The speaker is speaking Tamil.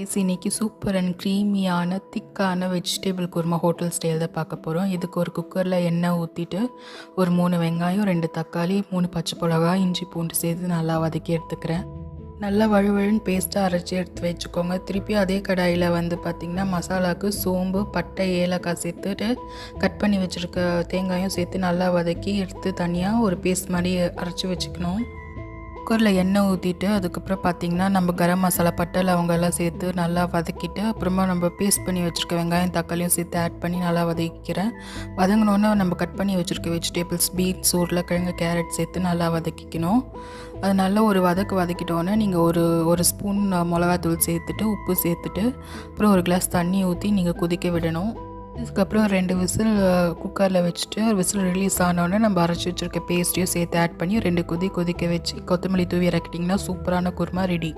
இன்னைக்கு சூப்பர் அண்ட் க்ரீமியான திக்கான வெஜிடபிள் குருமா ஹோட்டல் ஸ்டைல் தான் பார்க்க போகிறோம். இதுக்கு ஒரு குக்கரில் எண்ணெய் ஊற்றிட்டு ஒரு 3 வெங்காயம், 2 தக்காளி, 3 பச்சை மிளகாய், இஞ்சி பூண்டு சேர்த்து நல்லா வதக்கி எடுத்துக்கிறேன். நல்லா வழுவழுன்னு பேஸ்ட்டாக அரைச்சி எடுத்து வச்சுக்கோங்க. திருப்பி அதே கடாயில் பார்த்திங்கன்னா மசாலாவுக்கு சோம்பு, பட்டை, ஏலக்காய் சேர்த்துட்டு கட் பண்ணி வச்சுருக்க தேங்காயும் சேர்த்து நல்லா வதக்கி எடுத்து தனியாக ஒரு பேஸ்ட் மாதிரி அரைச்சி வச்சுக்கணும். குக்கரில் எண்ணெய் ஊற்றிட்டு அதுக்கப்புறம் பார்த்திங்கன்னா நம்ம கரம் மசாலா, பட்டை, லவங்கெல்லாம் சேர்த்து நல்லா வதக்கிட்டு அப்புறமா நம்ம பேஸ்ட் பண்ணி வச்சுருக்க வெங்காயம், தக்காளியும் சேர்த்து ஆட் பண்ணி நல்லா வதக்கிக்கிறேன். வதங்கினோன்னே நம்ம கட் பண்ணி வச்சுருக்க வெஜிடபிள்ஸ், பீன்ஸ், உருளைக்கிழங்கு, கேரட் சேர்த்து நல்லா வதக்கிக்கணும். அது நல்லா ஒரு வதக்கிட்டோன்னே நீங்கள் ஒரு ஸ்பூன் மிளகாத்தூள் சேர்த்துட்டு உப்பு சேர்த்துட்டு அப்புறம் ஒரு கிளாஸ் தண்ணி ஊற்றி நீங்கள் கொதிக்க விடணும். இதுக்கப்புறம் 2 விசில் குக்கரில் வச்சுட்டு ஒரு விசில் ரிலீஸ் ஆனோடனே நம்ம அரைச்சி வச்சுருக்க பேஸ்ட்டையும் சேர்த்து ஆட் பண்ணி 2 கொதிக்க வச்சு கொத்தமல்லி தூவி இறக்கிட்டிங்கன்னா சூப்பரான குருமா ரெடி.